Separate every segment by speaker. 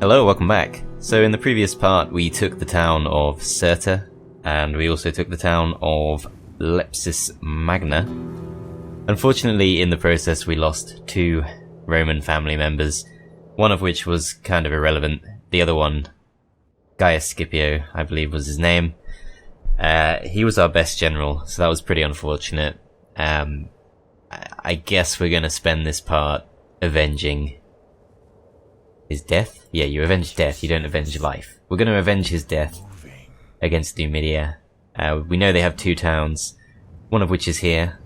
Speaker 1: Hello, welcome back. So in the previous part we took the town of Cirte, and we also took the town of Lepcis Magna. Unfortunately, in the process we lost 2 Roman family members, one of which was kind of irrelevant. The other one, Gaius Scipio, I believe was his name. He was our best general, so that was pretty unfortunate. I guess we're gonna spend this part avenging his death? Yeah, you avenge death, you don't avenge life. We're gonna avenge his death against Numidia. We know they have 2 towns, one of which is here.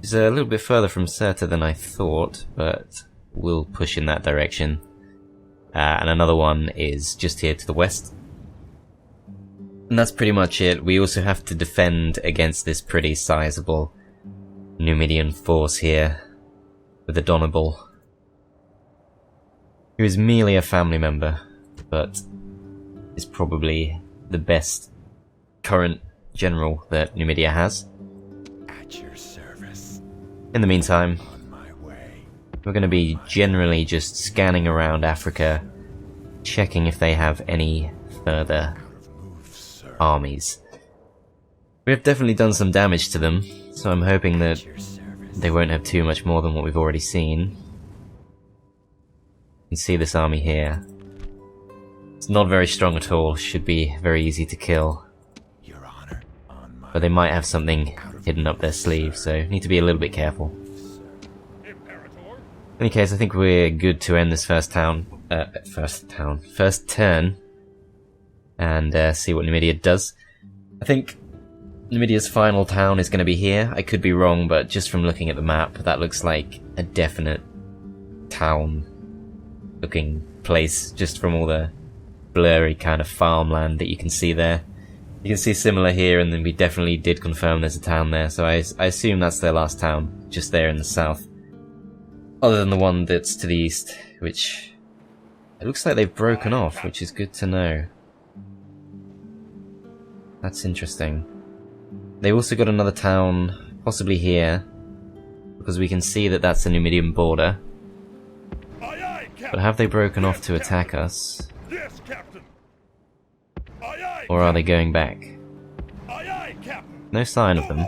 Speaker 1: It's a little bit further from Cirte than I thought, but we'll push in that direction. And another one is just here to the west. And that's pretty much it. We also have to defend against this pretty sizable Numidian force here with the Donable, who is merely a family member, but is probably the best current general that Numidia has.
Speaker 2: At your service.
Speaker 1: In the meantime,
Speaker 2: On my way.
Speaker 1: we're going to be generally just scanning around Africa, checking if they have any further armies. We have definitely done some damage to them, so I'm hoping that they won't have too much more than what we've already seen. You can see this army here. It's not very strong at all, should be very easy to kill.
Speaker 2: Your Honor, on my
Speaker 1: But they might have something hidden up their sleeve, so need to be a little bit careful. In any case, I think we're good to end this first turn, and see what Numidia does. I think Numidia's final town is going to be here. I could be wrong, but just from looking at the map, that looks like a definite town-looking place, just from all the blurry kind of farmland that you can see there. You can see similar here, and then we definitely did confirm there's a town there, so I assume that's their last town, just there in the south. Other than the one that's to the east, which it looks like they've broken off, which is good to know. That's interesting. They also got another town, possibly here, because we can see that that's the Numidian border. But have they broken off to attack us? Or are they going back? No sign of them.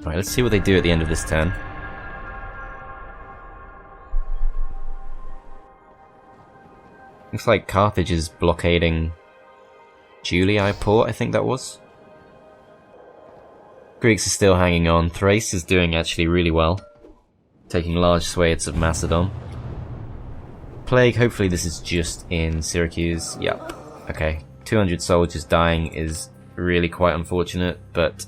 Speaker 1: Right, let's see what they do at the end of this turn. Looks like Carthage is blockading Julii port, I think that was. Greeks are still hanging on. Thrace is doing actually really well, taking large swathes of Macedon. Plague, hopefully this is just in Syracuse. Yep. Okay. 200 soldiers dying is really quite unfortunate, but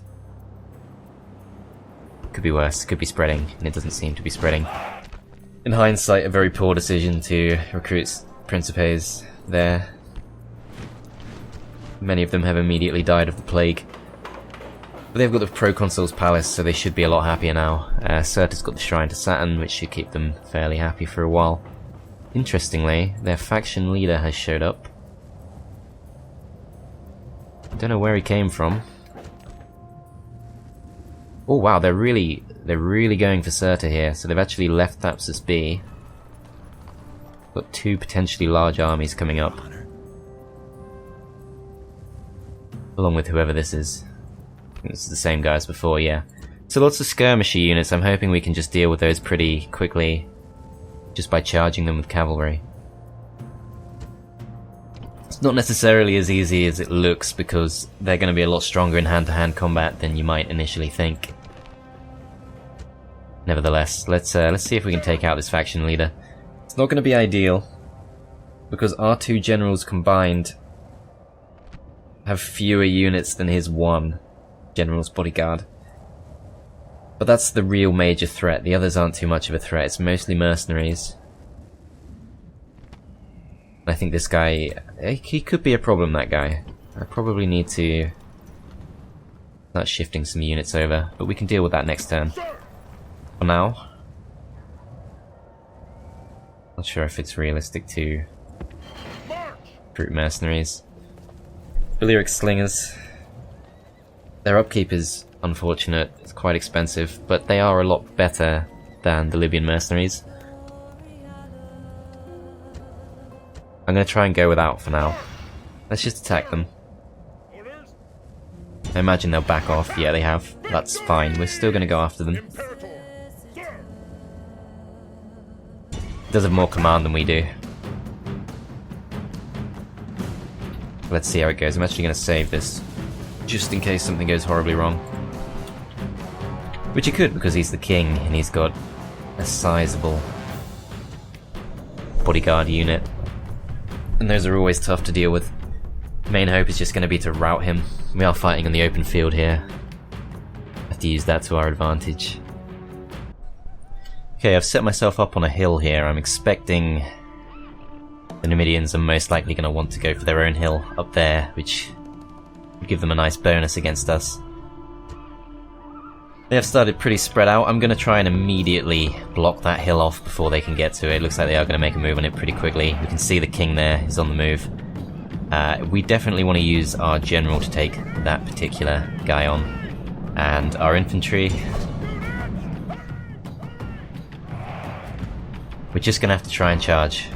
Speaker 1: could be worse. Could be spreading, and it doesn't seem to be spreading. In hindsight, a very poor decision to recruit Principes there. Many of them have immediately died of the plague. But they've got the Proconsul's Palace, so they should be a lot happier now. Cirte's got the Shrine to Saturn, which should keep them fairly happy for a while. Interestingly, their faction leader has showed up. Don't know where he came from. Oh wow, they're really going for Cirte here, so they've actually left Thapsus B. Got 2 potentially large armies coming up. Along with whoever this is. I think this is the same guy as before, yeah. So lots of skirmisher units. I'm hoping we can just deal with those pretty quickly, just by charging them with cavalry. It's not necessarily as easy as it looks, because they're going to be a lot stronger in hand-to-hand combat than you might initially think. Nevertheless, let's see if we can take out this faction leader. It's not going to be ideal, because our 2 generals combined have fewer units than his 1 general's bodyguard. But that's the real major threat. The others aren't too much of a threat. It's mostly mercenaries. I think this guy, he could be a problem, that guy. I probably need to start shifting some units over, but we can deal with that next turn. For now, not sure if it's realistic to recruit mercenaries. Illyric slingers. Their upkeep is unfortunate, it's quite expensive, but they are a lot better than the Libyan mercenaries. I'm going to try and go without for now. Let's just attack them. I imagine they'll back off. Yeah, they have. That's fine. We're still going to go after them. Does have more command than we do. Let's see how it goes. I'm actually going to save this, just in case something goes horribly wrong. Which it could, because he's the king, and he's got a sizable bodyguard unit. And those are always tough to deal with. Main hope is just going to be to rout him. We are fighting in the open field here. Have to use that to our advantage. Okay, I've set myself up on a hill here. I'm expecting the Numidians are most likely going to want to go for their own hill up there, which would give them a nice bonus against us. They have started pretty spread out. I'm going to try and immediately block that hill off before they can get to it. It looks like they are going to make a move on it pretty quickly. We can see the king there is on the move. We definitely want to use our general to take that particular guy on. And our infantry, we're just going to have to try and charge.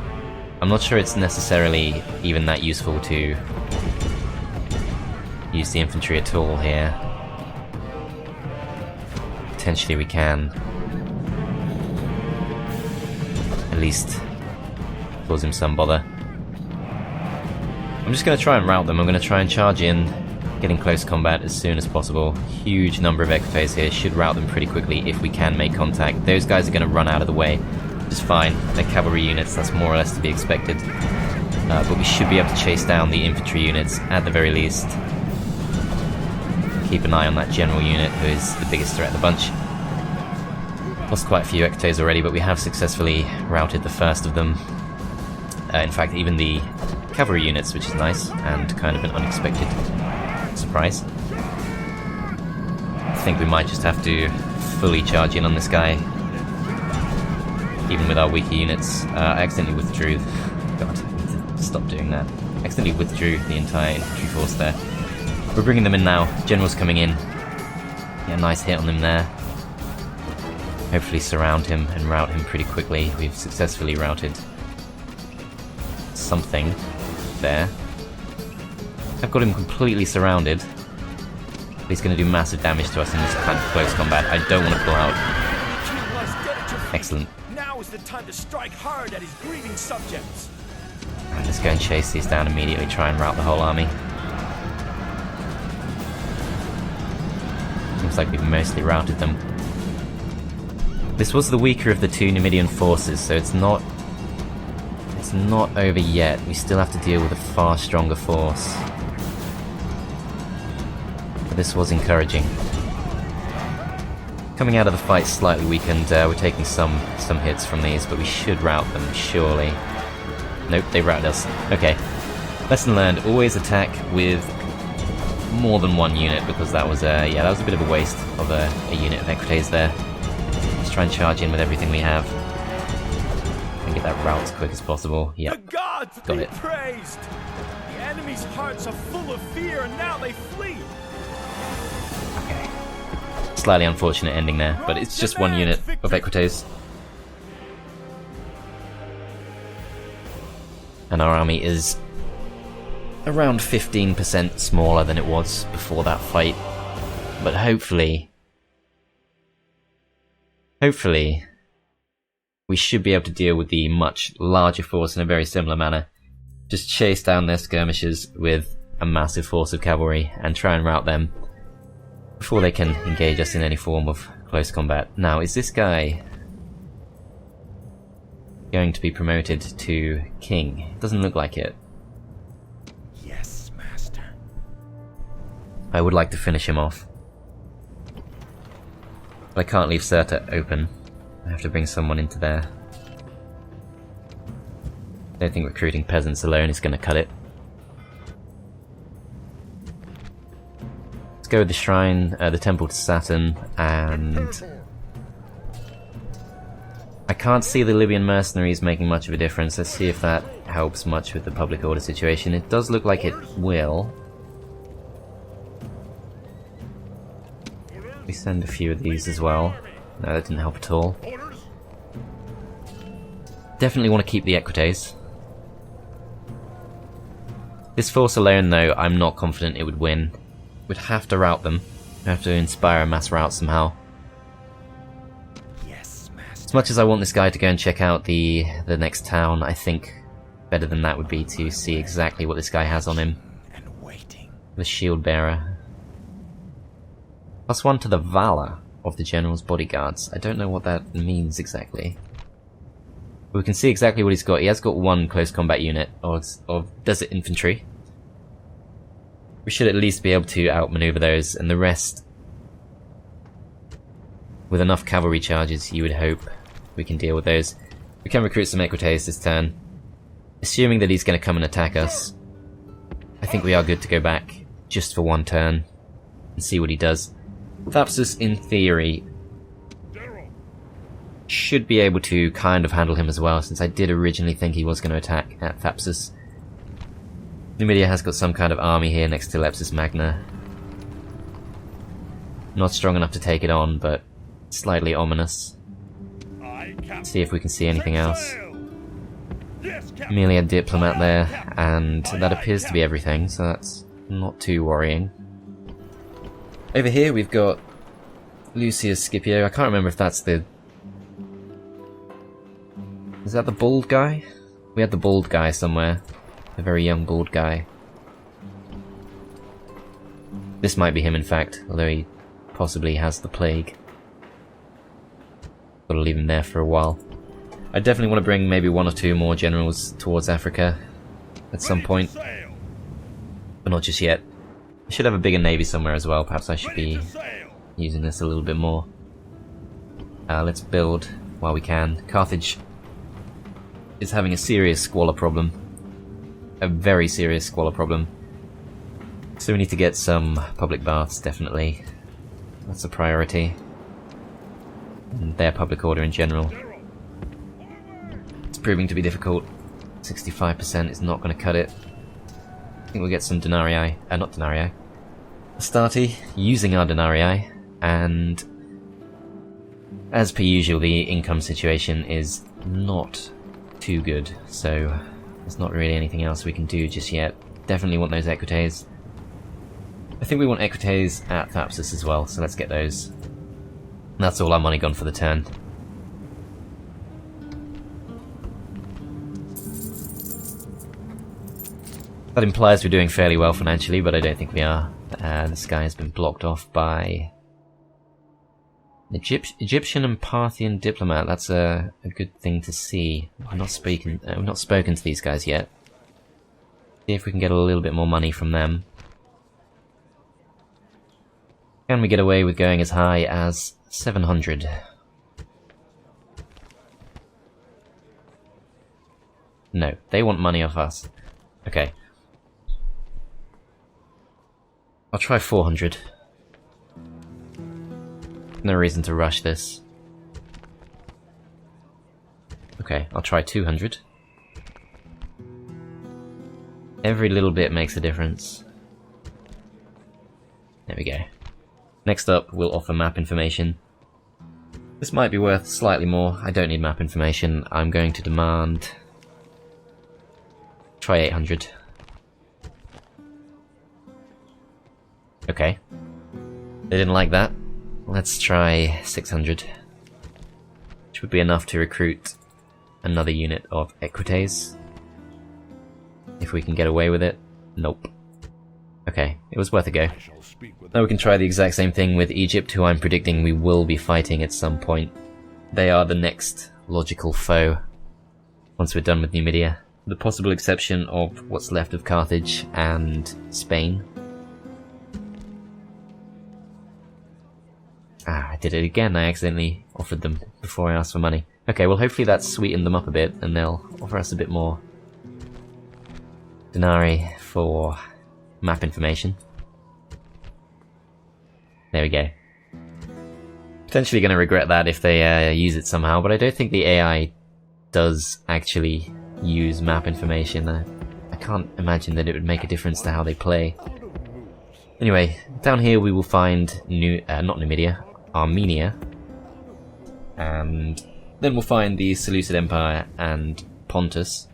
Speaker 1: I'm not sure it's necessarily even that useful to use the infantry at all here. Potentially we can at least cause him some bother. I'm just going to try and rout them. I'm going to try and charge in, get in close combat as soon as possible. Huge number of equites here, should rout them pretty quickly if we can make contact. Those guys are going to run out of the way, which is fine. They're cavalry units, that's more or less to be expected. But we should be able to chase down the infantry units at the very least. Keep an eye on that general unit, who is the biggest threat of the bunch. Lost quite a few equites already, but we have successfully routed the first of them. In fact, even the cavalry units, which is nice, and kind of an unexpected surprise. I think we might just have to fully charge in on this guy, even with our weaker units. I accidentally withdrew. God, I need to stop doing that. I accidentally withdrew the entire infantry force there. We're bringing them in now. General's coming in. Yeah, nice hit on them there. Hopefully surround him and rout him pretty quickly. We've successfully routed something there. I've got him completely surrounded. He's going to do massive damage to us in this kind of close combat. I don't want to pull out. Excellent.
Speaker 3: Now is the time to strike hard at his grieving subjects.
Speaker 1: And let's go and chase these down immediately. Try and rout the whole army. Seems like we've mostly routed them. This was the weaker of the two Numidian forces, so it's not over yet. We still have to deal with a far stronger force. But this was encouraging. Coming out of the fight slightly weakened, we're taking some hits from these, but we should rout them, surely. Nope, they routed us. Okay. Lesson learned, always attack with more than one unit, because that was a bit of a waste of a unit of equites there. Let's try and charge in with everything we have. And get that rout as quick as possible. Yep.
Speaker 3: The gods
Speaker 1: Got
Speaker 3: be
Speaker 1: it.
Speaker 3: praised! The enemy's hearts are full of fear, and now they flee!
Speaker 1: Okay. Slightly unfortunate ending there, but it's just one unit of equites. And our army is around 15% smaller than it was before that fight. But hopefully, we should be able to deal with the much larger force in a very similar manner. Just chase down their skirmishers with a massive force of cavalry and try and rout them before they can engage us in any form of close combat. Now, is this guy going to be promoted to king? It doesn't look like it.
Speaker 2: Yes, master.
Speaker 1: I would like to finish him off. But I can't leave Cirte open. I have to bring someone into there. I don't think recruiting peasants alone is going to cut it. Let's go with the shrine, the temple to Saturn, and I can't see the Libyan mercenaries making much of a difference. Let's see if that helps much with the public order situation. It does look like it will. We send a few of these as well. No, that didn't help at all. Definitely want to keep the equites. This force alone, though, I'm not confident it would win. We'd have to rout them. We'd have to inspire a mass rout somehow.
Speaker 2: Yes, master.
Speaker 1: As much as I want this guy to go and check out the next town, I think better than that would be to see exactly what this guy has on him.
Speaker 2: And waiting.
Speaker 1: The shield bearer. +1 to the valor of the general's bodyguards. I don't know what that means exactly. But we can see exactly what he's got. He has got 1 close combat unit of desert infantry. We should at least be able to outmaneuver those, and the rest, with enough cavalry charges, you would hope we can deal with those. We can recruit some Equites this turn. Assuming that he's going to come and attack us, I think we are good to go back just for 1 turn and see what he does. Thapsus, in theory, should be able to kind of handle him as well, since I did originally think he was going to attack at Thapsus. Numidia has got some kind of army here next to Lepcis Magna. Not strong enough to take it on, but slightly ominous. Let's see if we can see anything else. Merely a diplomat there, and that appears to be everything, so that's not too worrying. Over here we've got Lucius Scipio. I can't remember if that's the... Is that the bald guy? We had the bald guy somewhere. The very young bald guy. This might be him, in fact, although he possibly has the plague. Gotta leave him there for a while. I definitely want to bring maybe 1 or 2 more generals towards Africa at some point, but not just yet. I should have a bigger navy somewhere as well. Perhaps I should be using this a little bit more. Let's build while we can. Carthage is having a serious squalor problem. A very serious squalor problem. So we need to get some public baths, definitely. That's a priority. And their public order in general. It's proving to be difficult. 65% is not going to cut it. I think we'll get some denarii, not denarii, Astarte, using our denarii, and as per usual the income situation is not too good, so there's not really anything else we can do just yet. Definitely want those Equites. I think we want Equites at Thapsus as well, so let's get those. That's all our money gone for the turn. That implies we're doing fairly well financially, but I don't think we are. This guy has been blocked off by an Egyptian and Parthian diplomat. That's a good thing to see. We've not spoken to these guys yet. See if we can get a little bit more money from them. Can we get away with going as high as 700? No, they want money off us. Okay. I'll try 400. No reason to rush this. Okay, I'll try 200. Every little bit makes a difference. There we go. Next up, we'll offer map information. This might be worth slightly more. I don't need map information. I'm going to demand... Try 800. Okay. They didn't like that. Let's try 600. Which would be enough to recruit another unit of Equites. If we can get away with it. Nope. Okay, it was worth a go. Now we can try the exact same thing with Egypt, who I'm predicting we will be fighting at some point. They are the next logical foe once we're done with Numidia. The possible exception of what's left of Carthage and Spain. I did it again. I accidentally offered them before I asked for money. Okay, well hopefully that's sweetened them up a bit and they'll offer us a bit more denarii for map information. There we go. Potentially going to regret that if they use it somehow, but I don't think the AI does actually use map information. I can't imagine that it would make a difference to how they play. Anyway, down here we will find not Numidia, Armenia, and then we'll find the Seleucid Empire and Pontus.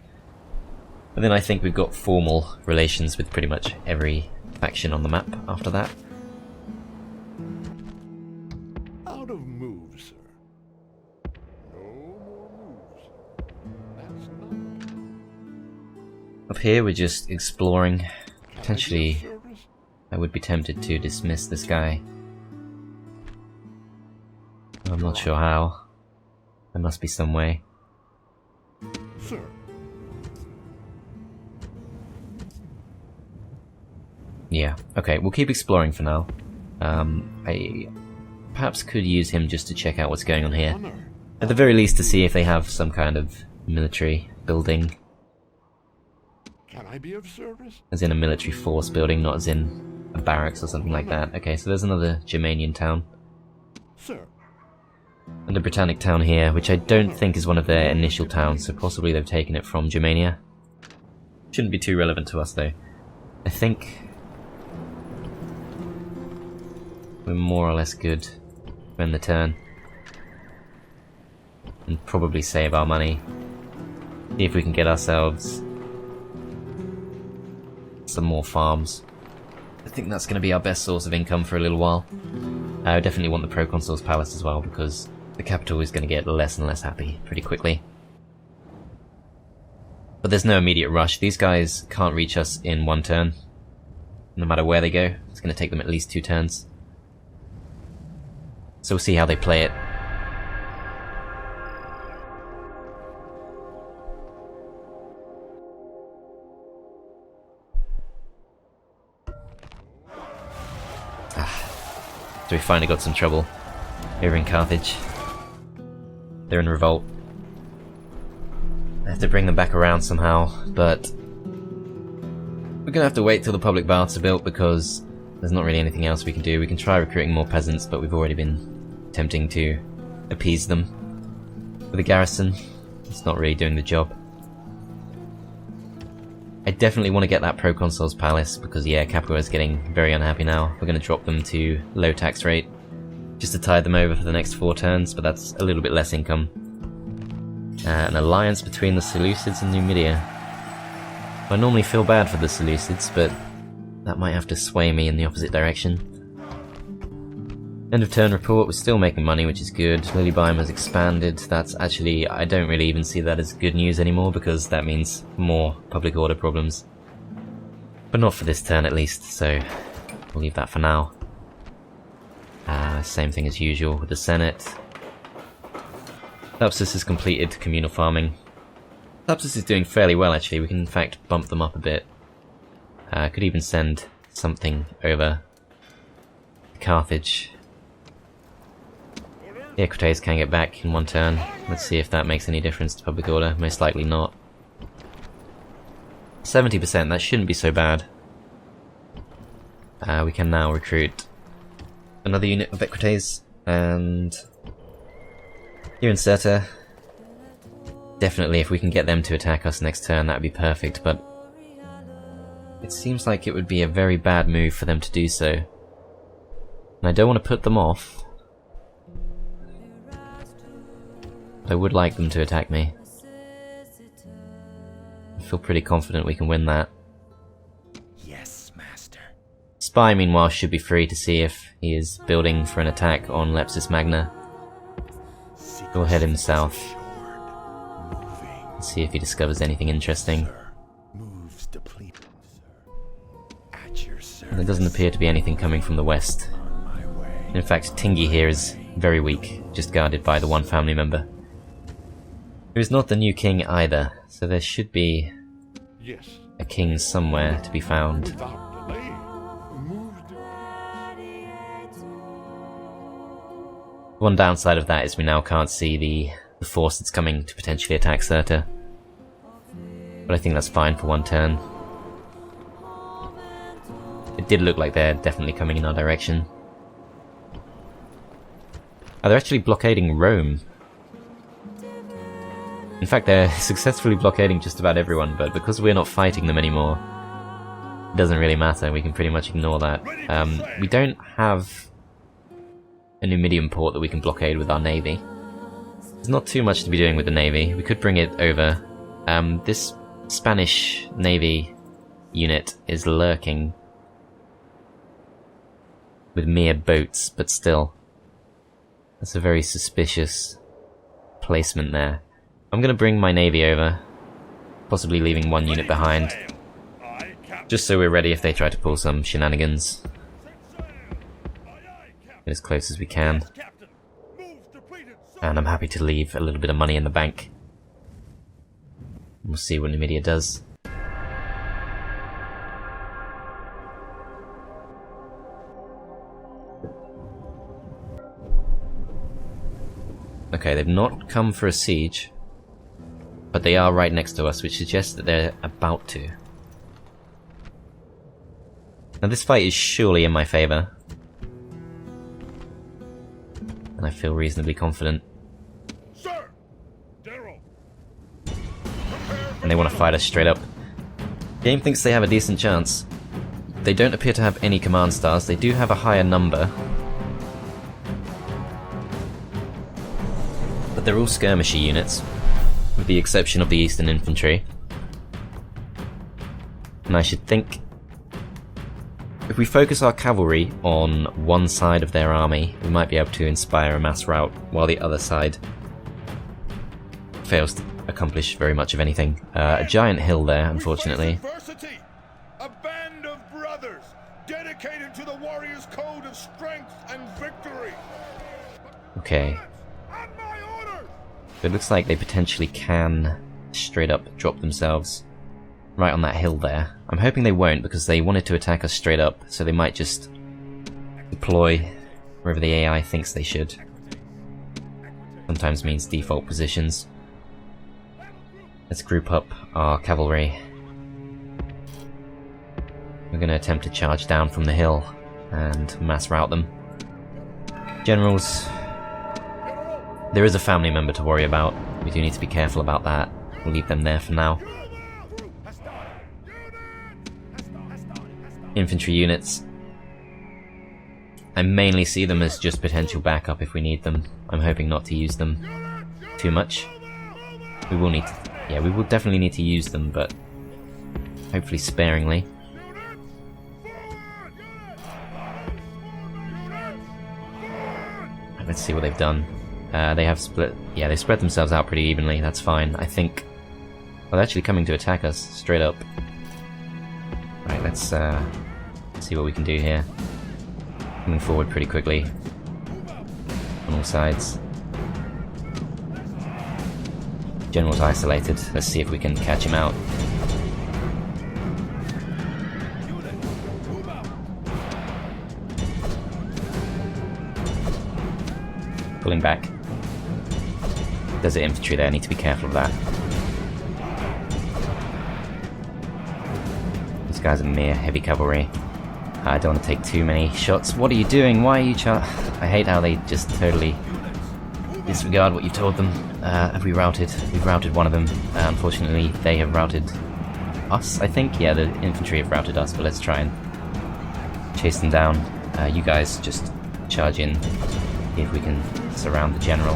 Speaker 1: And then I think we've got formal relations with pretty much every faction on the map after that.
Speaker 2: Out of moves, sir. No more moves. That's not.
Speaker 1: Up here we're just exploring.
Speaker 2: Can I be of
Speaker 1: Potentially
Speaker 2: service?
Speaker 1: I would be tempted to dismiss this guy. I'm not sure how. There must be some way.
Speaker 2: Sir.
Speaker 1: Yeah, okay, we'll keep exploring for now. I perhaps could use him just to check out what's going on here.
Speaker 2: Honor.
Speaker 1: At the very least to see if they have some kind of military building.
Speaker 2: Can I be of service?
Speaker 1: As in a military force building, not as in a barracks or something like that. Okay, so there's another Germanian town.
Speaker 2: Sir.
Speaker 1: And a Britannic town here, which I don't think is one of their initial towns, so possibly they've taken it from Germania. Shouldn't be too relevant to us though. I think we're more or less good when the turn. And probably save our money. See if we can get ourselves some more farms. I think that's going to be our best source of income for a little while. I definitely want the Proconsul's Palace as well, because the capital is going to get less and less happy pretty quickly. But there's no immediate rush. These guys can't reach us in one turn. No matter where they go, it's going to take them at least 2 turns. So we'll see how they play it. So we finally got some trouble over in Carthage. They're in revolt. I have to bring them back around somehow, but we're gonna have to wait till the public baths are built because there's not really anything else we can do. We can try recruiting more peasants, but we've already been attempting to appease them. With a garrison, it's not really doing the job. I definitely want to get that Proconsul's Palace because, yeah, Capua is getting very unhappy now. We're going to drop them to low tax rate just to tide them over for the next 4 turns, but that's a little bit less income. An alliance between the Seleucids and Numidia. I normally feel bad for the Seleucids, but that might have to sway me in the opposite direction. End of turn report, we're still making money, which is good. Lily Biome has expanded. That's actually, I don't really even see that as good news anymore because that means more public order problems. But not for this turn at least, so we'll leave that for now. Same thing as usual with the Senate. Lepcis has completed communal farming. Lepcis is doing fairly well actually, we can in fact bump them up a bit. Could even send something over to Carthage. The Equites can get back in 1 turn. Let's see if that makes any difference to public order. Most likely not. 70%, that shouldn't be so bad. We can now recruit another unit of Equites, and here in Cirte, definitely if we can get them to attack us next turn, that'd be perfect, but it seems like it would be a very bad move for them to do so. And I don't want to put them off. I would like them to attack me. I feel pretty confident we can win that.
Speaker 2: Yes, master.
Speaker 1: Spy, meanwhile, should be free to see if he is building for an attack on Lepcis Magna. We'll head him south and see if he discovers anything interesting.
Speaker 2: Moves depleted, sir. At your service.
Speaker 1: There doesn't appear to be anything coming from the west.
Speaker 2: On my way.
Speaker 1: In fact, Tingi here is very weak, just guarded by the 1 family member. Who is not the new king either, so there should be
Speaker 2: Yes.
Speaker 1: a king somewhere to be found.
Speaker 2: Without delay. Moved.
Speaker 1: One downside of that is we now can't see the force that's coming to potentially attack Cirte. But I think that's fine for 1 turn. It did look like they're definitely coming in our direction. Oh, they're actually blockading Rome. In fact, they're successfully blockading just about everyone, but because we're not fighting them anymore, it doesn't really matter, we can pretty much ignore that. We don't have a Numidian port that we can blockade with our navy. There's not too much to be doing with the navy. We could bring it over. This Spanish Navy unit is lurking with mere boats, but still. That's a very suspicious placement there. I'm gonna bring my navy over, possibly leaving one unit behind, just so we're ready if they try to pull some shenanigans. Get as close as we can. And I'm happy to leave a little bit of money in the bank. We'll see what Numidia does. Okay, they've not come for a siege, but they are right next to us, which suggests that they're about to. Now this fight is surely in my favour, and I feel reasonably confident.
Speaker 2: Sir! General!
Speaker 1: And they want to fight us straight up. Game thinks they have a decent chance. They don't appear to have any command stars. They do have a higher number, but they're all skirmishy units, with the exception of the Eastern Infantry. And I should think, if we focus our cavalry on one side of their army, we might be able to inspire a mass rout, while the other side fails to accomplish very much of anything. A giant hill there, unfortunately.
Speaker 2: Adversity! A band of brothers dedicated to the warrior's code of strength and victory.
Speaker 1: Okay.
Speaker 2: On my orders!
Speaker 1: It looks like they potentially can straight up drop themselves right on that hill there. I'm hoping they won't, because they wanted to attack us straight up, so they might just deploy wherever the AI thinks they should. Sometimes means default positions. Let's group up our cavalry. We're going to attempt to charge down from the hill and mass rout them. Generals, there is a family member to worry about. We do need to be careful about that. We'll leave them there for now. Infantry units, I mainly see them as just potential backup if we need them. I'm hoping not to use them too much. We will need to, yeah, we will definitely need to use them, but hopefully sparingly. Let's see what they've done. They have split, yeah, they spread themselves out pretty evenly, that's fine. I think, well, they're actually coming to attack us, straight up. Right, let's see what we can do here. Coming forward pretty quickly on all sides. General's isolated. Let's see if we can catch him out. Pulling back. There's an infantry there, I need to be careful of that. This guy's a mere heavy cavalry. I don't want to take too many shots. What are you doing? Why are you I hate how they just totally disregard what you told them. Have we routed? We've routed one of them. Unfortunately, they have routed us, I think. Yeah, the infantry have routed us, but let's try and chase them down. You guys just charge in, see if we can surround the general.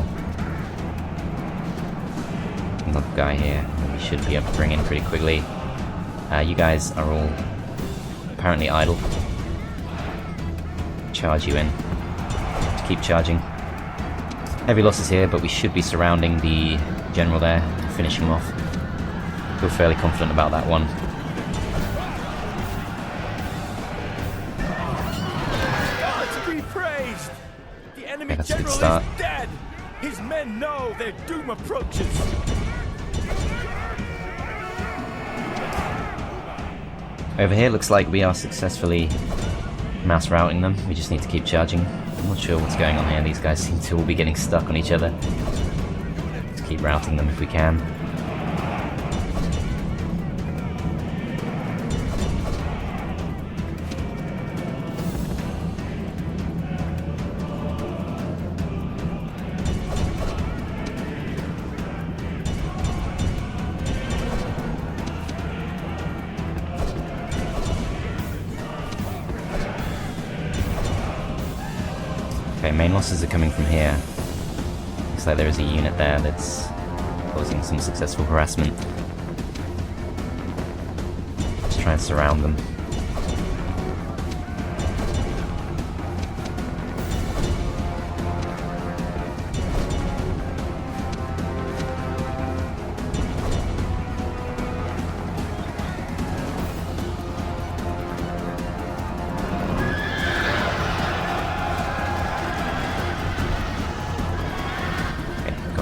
Speaker 1: Another guy here, we should be able to bring in pretty quickly. You guys are all apparently idle. Charge you in. To keep charging. Heavy losses here, but we should be surrounding the general there, finishing him off. Feel fairly confident about that one.
Speaker 3: Gods be praised! The enemy
Speaker 1: that's a good
Speaker 3: general
Speaker 1: start.
Speaker 3: is dead! His men know their doom approaches!
Speaker 1: Over here looks like we are successfully mass routing them. We just need to keep charging. I'm not sure what's going on here. These guys seem to all be getting stuck on each other. Let's keep routing them if we can. Okay, main losses are coming from here. Looks like there is a unit there that's causing some successful harassment. Try and surround them.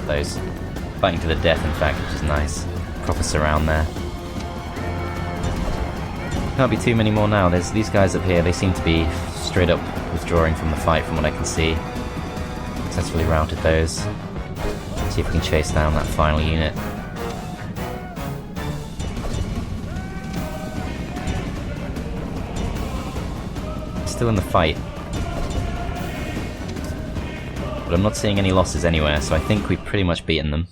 Speaker 1: Those fighting to the death, in fact, which is nice. Proper surround there. Can't be too many more now. There's these guys up here. They seem to be straight up withdrawing from the fight, from what I can see. Successfully routed those. See if we can chase down that final unit. Still in the fight. But I'm not seeing any losses anywhere, so I think we've pretty much beaten them.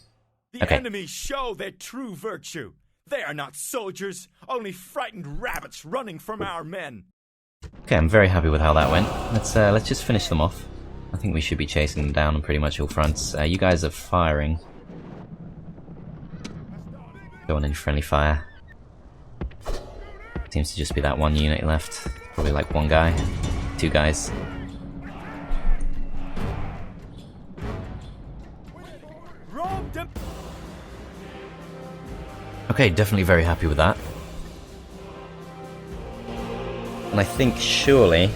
Speaker 3: The enemies show their true virtue. They are not soldiers, only frightened rabbits running from our men.
Speaker 1: Okay, I'm very happy with how that went. Let's just finish them off. I think we should be chasing them down on pretty much all fronts. You guys are firing. Go on in friendly fire. Seems to just be that one unit left. Probably like one guy, two guys. Okay, definitely very happy with that. And I think surely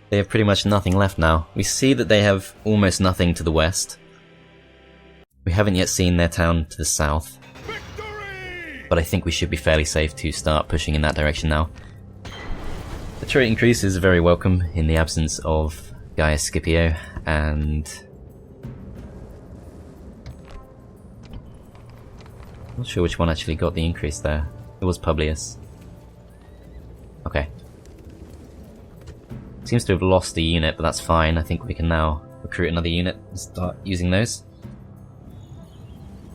Speaker 1: they have pretty much nothing left now. We see that they have almost nothing to the west. We haven't yet seen their town to the south. But I think we should be fairly safe to start pushing in that direction now. The trait increase is very welcome in the absence of Gaius Scipio, and not sure which one actually got the increase there. It was Publius. Okay. Seems to have lost a unit, but that's fine. I think we can now recruit another unit and start using those.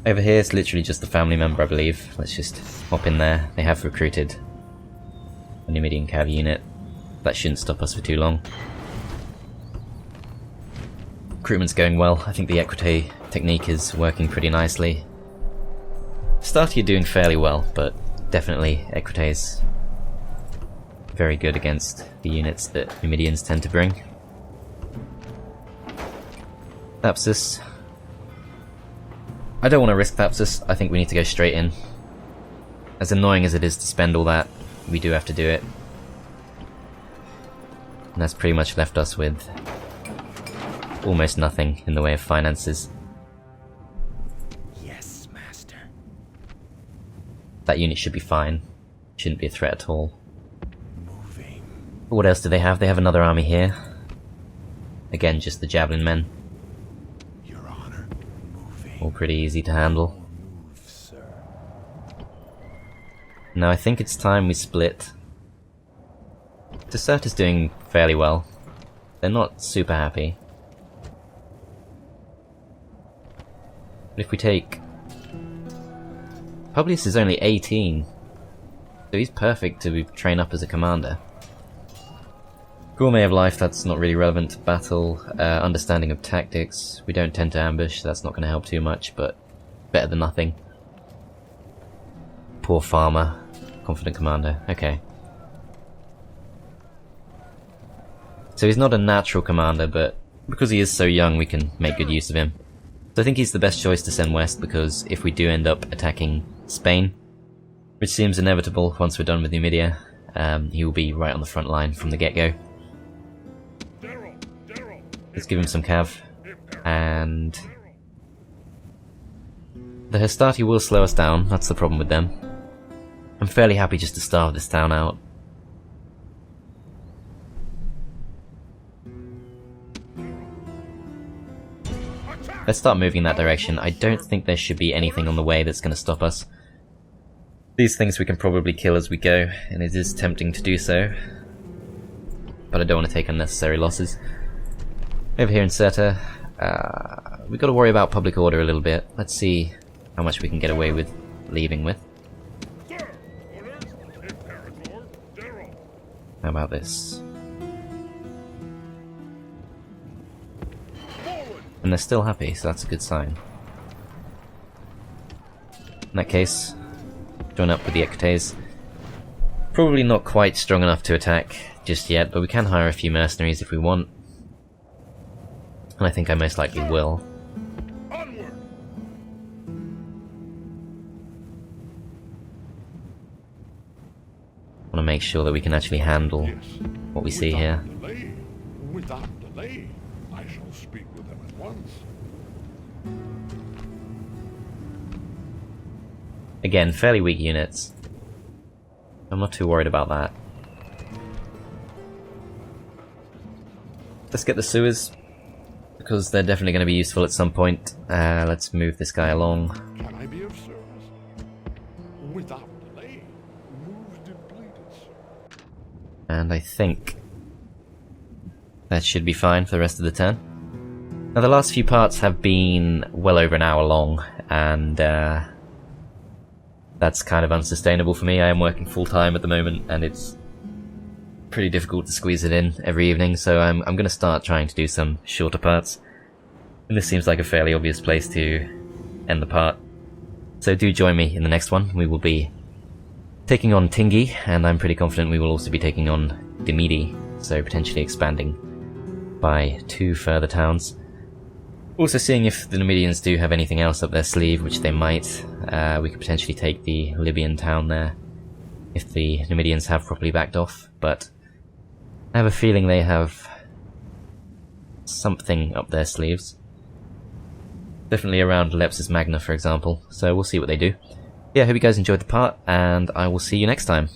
Speaker 1: Over here it's literally just the family member, I believe. Let's just hop in there. They have recruited a Numidian cav unit. That shouldn't stop us for too long. Recruitment's going well. I think the equite technique is working pretty nicely. Started are doing fairly well, but definitely equite is very good against the units that Numidians tend to bring. Lepcis. I don't want to risk Lepcis. I think we need to go straight in. As annoying as it is to spend all that, we do have to do it. And that's pretty much left us with almost nothing in the way of finances.
Speaker 3: Yes, master.
Speaker 1: That unit should be fine. Shouldn't be a threat at all.
Speaker 3: Moving.
Speaker 1: But what else do they have? They have another army here. Again, just the javelin men.
Speaker 3: Your honor. Moving.
Speaker 1: All pretty easy to handle.
Speaker 3: Move, sir.
Speaker 1: Now I think it's time we split. Cirte is doing fairly well. They're not super happy. But if we take... Publius is only 18. So he's perfect to train up as a commander. Gourmet of life, that's not really relevant to battle. Understanding of tactics, we don't tend to ambush, so that's not going to help too much, but better than nothing. Poor farmer. Confident commander, okay. So he's not a natural commander, but because he is so young we can make good use of him. So I think he's the best choice to send west, because if we do end up attacking Spain, which seems inevitable once we're done with Numidia, he will be right on the front line from the get-go. Let's give him some cav, and the Hastati will slow us down, that's the problem with them. I'm fairly happy just to starve this town out. Let's start moving in that direction. I don't think there should be anything on the way that's going to stop us. These things we can probably kill as we go, and it is tempting to do so. But I don't want to take unnecessary losses. Over here in Cirte, we've got to worry about public order a little bit. Let's see how much we can get away with leaving with. How about this? And they're still happy, so that's a good sign. In that case, join up with the equites. Probably not quite strong enough to attack just yet, but we can hire a few mercenaries if we want. And I think I most likely will.
Speaker 2: Onward!
Speaker 1: Want to make sure that we can actually handle
Speaker 2: Yes.
Speaker 1: what we see here.
Speaker 2: Without delay, I shall speak with them at once.
Speaker 1: Again, fairly weak units. I'm not too worried about that. Let's get the sewers, because they're definitely going to be useful at some point. Let's move this guy along.
Speaker 2: Can I be of service? Without delay, moves depleted, sir.
Speaker 1: And I think that should be fine for the rest of the turn. Now the last few parts have been well over an hour long, and that's kind of unsustainable for me. I am working full time at the moment, and it's pretty difficult to squeeze it in every evening, so I'm going to start trying to do some shorter parts. And this seems like a fairly obvious place to end the part. So do join me in the next one. We will be taking on Tingi, and I'm pretty confident we will also be taking on Numidia, so potentially expanding by 2 further towns. Also seeing if the Numidians do have anything else up their sleeve, which they might. We could potentially take the Libyan town there, if the Numidians have properly backed off, but I have a feeling they have something up their sleeves. Definitely around Lepcis Magna, for example, so we'll see what they do. Yeah, I hope you guys enjoyed the part, and I will see you next time.